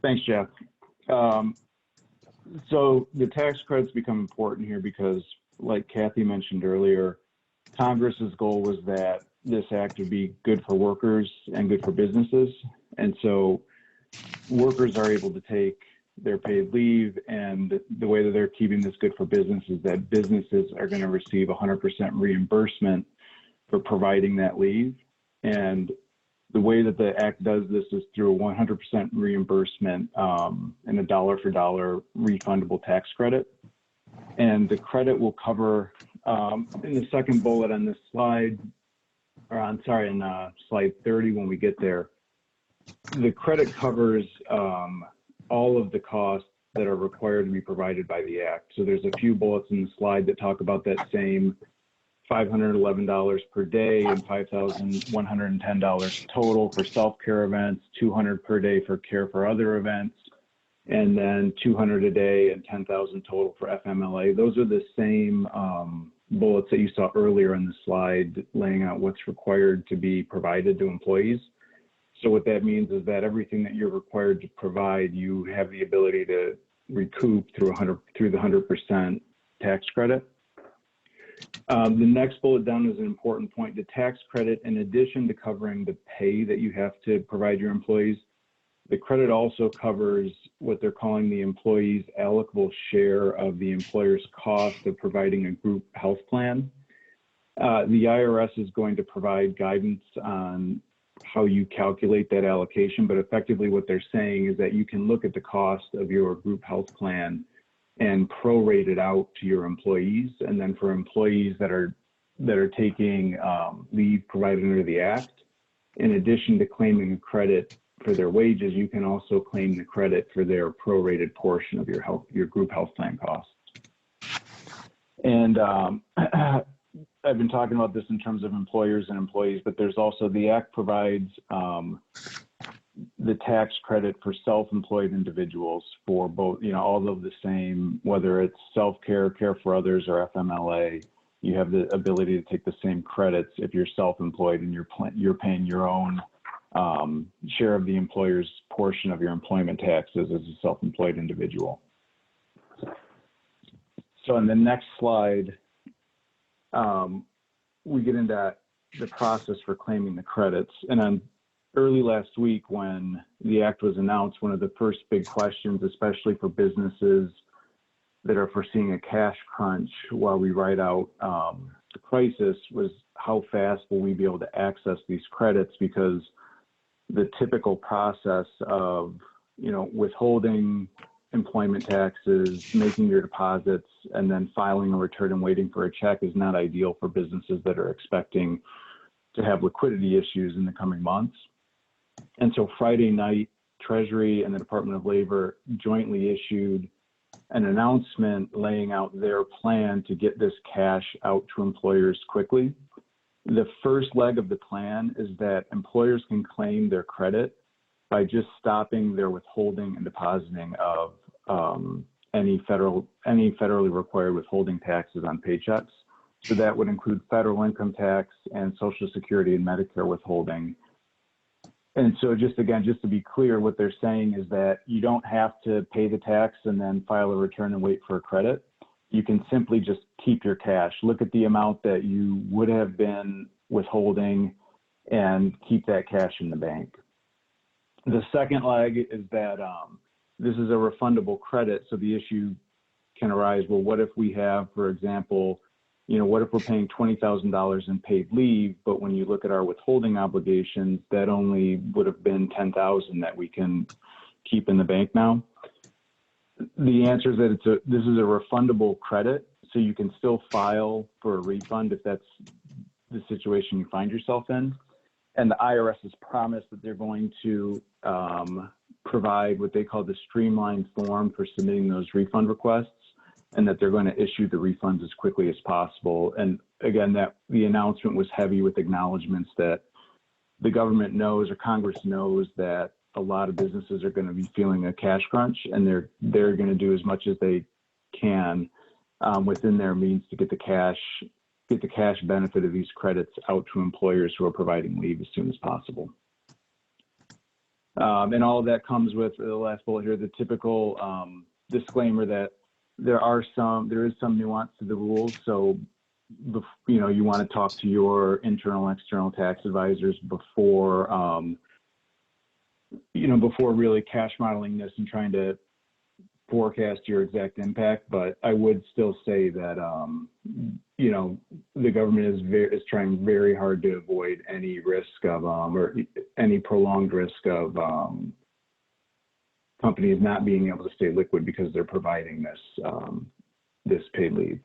Thanks, Jeff. So the tax credits become important here because, like Cathy mentioned earlier, Congress's goal was that this act would be good for workers and good for businesses. And so workers are able to take their paid leave, and the way that they're keeping this good for business is that businesses are going to receive 100% reimbursement for providing that leave. And the way that the act does this is through a 100% reimbursement and a dollar for dollar refundable tax credit. And the credit will cover, in the second bullet on this slide, or on, sorry, in slide 30 when we get there, the credit covers all of the costs that are required to be provided by the Act. So there's a few bullets in the slide that talk about that same $511 per day and $5,110 total for self-care events, $200 per day for care for other events, and then $200 a day and $10,000 total for FMLA. Those are the same bullets that you saw earlier in the slide laying out what's required to be provided to employees. So what that means is that everything that you're required to provide, you have the ability to recoup through the 100% tax credit. The next bullet down is an important point. The tax credit, in addition to covering the pay that you have to provide your employees, the credit also covers what they're calling the employee's allocable share of the employer's cost of providing a group health plan. The IRS is going to provide guidance on how you calculate that allocation, but effectively what they're saying is that you can look at the cost of your group health plan and prorate it out to your employees. And then for employees that are taking leave provided under the Act, in addition to claiming a credit for their wages, you can also claim the credit for their prorated portion of your group health plan costs. And I've been talking about this in terms of employers and employees, but there's also the Act provides the tax credit for self-employed individuals for both, all of the same, whether it's self-care, care for others, or FMLA. You have the ability to take the same credits if you're self-employed and you're paying your own share of the employer's portion of your employment taxes as a self-employed individual. So on the next slide, we get into the process for claiming the credits. And on early last week, when the Act was announced, one of the first big questions, especially for businesses that are foreseeing a cash crunch while we ride out the crisis, was how fast will we be able to access these credits? Because the typical process of, withholding employment taxes, making your deposits, and then filing a return and waiting for a check is not ideal for businesses that are expecting to have liquidity issues in the coming months. And so Friday night, Treasury and the Department of Labor jointly issued an announcement laying out their plan to get this cash out to employers quickly. The first leg of the plan is that employers can claim their credit by just stopping their withholding and depositing of any federally required withholding taxes on paychecks. So that would include federal income tax and Social Security and Medicare withholding. And so just to be clear, what they're saying is that you don't have to pay the tax and then file a return and wait for a credit. You can simply just keep your cash, look at the amount that you would have been withholding, and keep that cash in the bank. The second leg is that this is a refundable credit. So the issue can arise, well, what if we have, for example, what if we're paying $20,000 in paid leave, but when you look at our withholding obligations, that only would have been $10,000 that we can keep in the bank now? The answer is that this is a refundable credit, so you can still file for a refund if that's the situation you find yourself in. And the IRS has promised that they're going to provide what they call the streamlined form for submitting those refund requests, and that they're going to issue the refunds as quickly as possible. And again, that the announcement was heavy with acknowledgments that the government knows, or Congress knows, that a lot of businesses are going to be feeling a cash crunch, and they're going to do as much as they can within their means to get the cash benefit of these credits out to employers who are providing leave as soon as possible. And all of that comes with the last bullet here, the typical disclaimer that there is some nuance to the rules. So, you want to talk to your internal and external tax advisors before really cash modeling this and trying to forecast your exact impact. But I would still say that, the government is trying very hard to avoid any risk of, or any prolonged risk of companies not being able to stay liquid because they're providing this paid leave.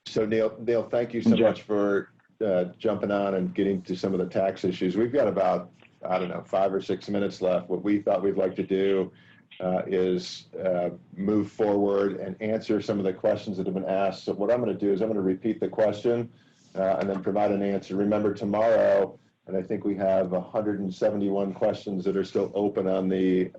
So Neil, thank you so much for jumping on and getting to some of the tax issues. We've got about, 5 or 6 minutes left. What we thought we'd like to do is move forward and answer some of the questions that have been asked. So what I'm going to do is I'm going to repeat the question and then provide an answer. Remember, tomorrow, and I think we have 171 questions that are still open on the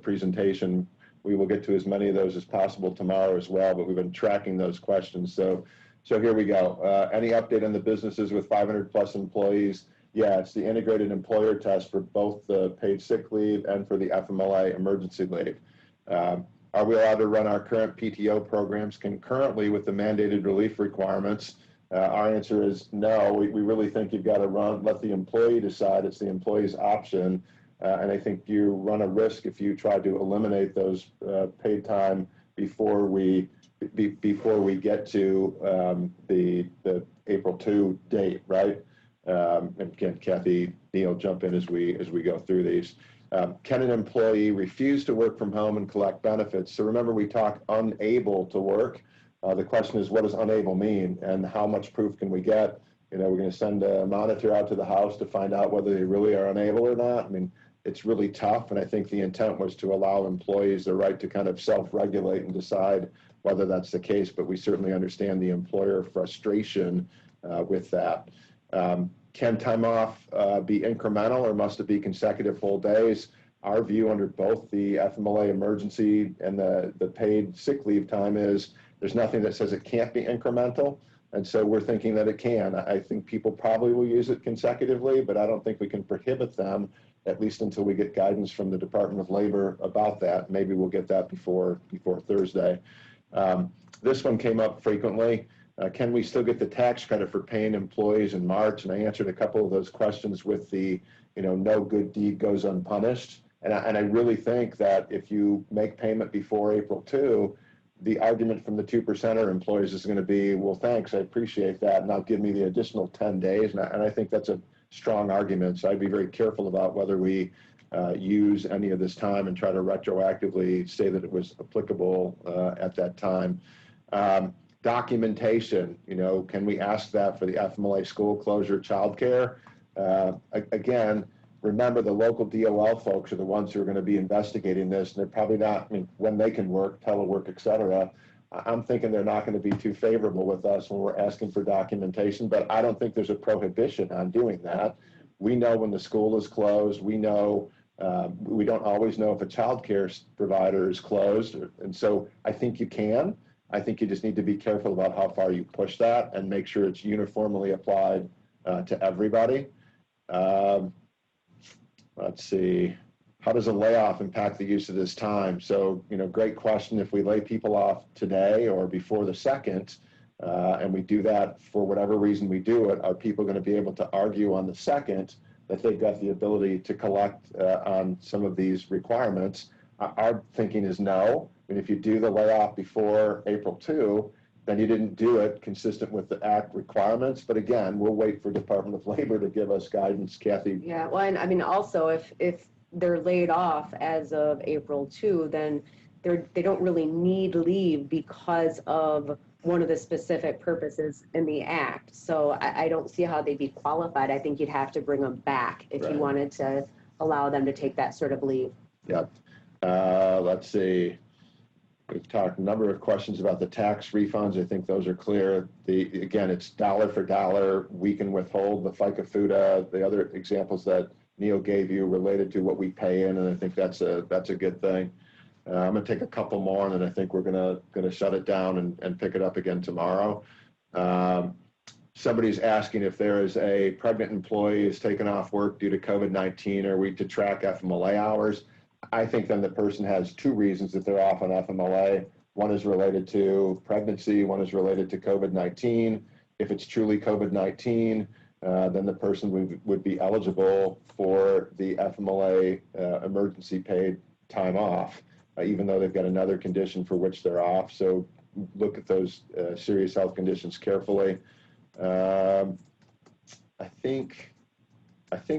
presentation. We will get to as many of those as possible tomorrow as well, but we've been tracking those questions. So here we go. Any update on the businesses with 500 plus employees? Yeah, it's the integrated employer test for both the paid sick leave and for the FMLA emergency leave. Are we allowed to run our current PTO programs concurrently with the mandated relief requirements? Our answer is no. We really think you've got to let the employee decide. It's the employee's option. And I think you run a risk if you try to eliminate those paid time before we before we get to the April 2 date, right? And again, Cathy, Neil, jump in as we go through these. Can an employee refuse to work from home and collect benefits? So remember, we talk unable to work. The question is, what does unable mean, and how much proof can we get? You know, we're going to send a monitor out to the house to find out whether they really are unable or not. I mean, it's really tough, and I think the intent was to allow employees the right to kind of self-regulate and decide whether that's the case, but we certainly understand the employer frustration with that. Can time off be incremental, or must it be consecutive full days? Our view under both the FMLA emergency and the paid sick leave time is there's nothing that says it can't be incremental. And so we're thinking that it can. I think people probably will use it consecutively, but I don't think we can prohibit them, at least until we get guidance from the Department of Labor about that. Maybe we'll get that before Thursday. This one came up frequently. Can we still get the tax credit for paying employees in March? And I answered a couple of those questions with the, no good deed goes unpunished. And I really think that if you make payment before April 2, the argument from the 2% employees is going to be, well, thanks, I appreciate that. Now give me the additional 10 days. And I think that's a strong argument. So I'd be very careful about whether we use any of this time and try to retroactively say that it was applicable at that time. Documentation, can we ask that for the FMLA school closure, childcare? Again, remember the local DOL folks are the ones who are going to be investigating this, and they're probably not, when they can work, telework, et cetera. I'm thinking they're not going to be too favorable with us when we're asking for documentation, but I don't think there's a prohibition on doing that. We know when the school is closed. We know, we don't always know if a child care provider is closed. And so I think you can. I think you just need to be careful about how far you push that and make sure it's uniformly applied to everybody. Let's see. How does a layoff impact the use of this time? So, great question. If we lay people off today or before the 2nd, and we do that for whatever reason we do it, are people going to be able to argue on the 2nd that they've got the ability to collect on some of these requirements? Our thinking is no. And if you do the layoff before April 2, then you didn't do it consistent with the Act requirements. But again, we'll wait for Department of Labor to give us guidance. Cathy? Yeah, well, and also if they're laid off as of April 2, then they don't really need leave because of one of the specific purposes in the Act. So I don't see how they'd be qualified. I think you'd have to bring them back if you wanted to allow them to take that sort of leave. Yep. Let's see. We've talked a number of questions about the tax refunds. I think those are clear. Again, it's dollar for dollar. We can withhold the FICA FUTA, the other examples that Neil gave you related to what we pay in, and I think that's a good thing. I'm going to take a couple more, and then I think we're going to shut it down and pick it up again tomorrow. Somebody's asking if there is a pregnant employee who's taken off work due to COVID-19, are we to track FMLA hours? I think then the person has two reasons that they're off on FMLA. One is related to pregnancy, one is related to COVID-19. If it's truly COVID-19, then the person would be eligible for the FMLA emergency paid time off, even though they've got another condition for which they're off. So look at those serious health conditions carefully. I think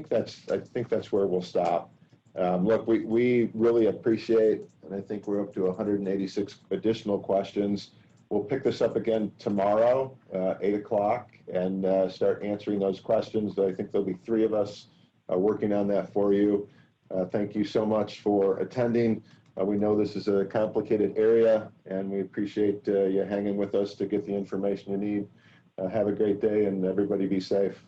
that's where we'll stop. Look, we really appreciate, and I think we're up to 186 additional questions. We'll pick this up again tomorrow, 8 o'clock, and start answering those questions. I think there'll be 3 of us working on that for you. Thank you so much for attending. We know this is a complicated area, and we appreciate you hanging with us to get the information you need. Have a great day, and everybody be safe.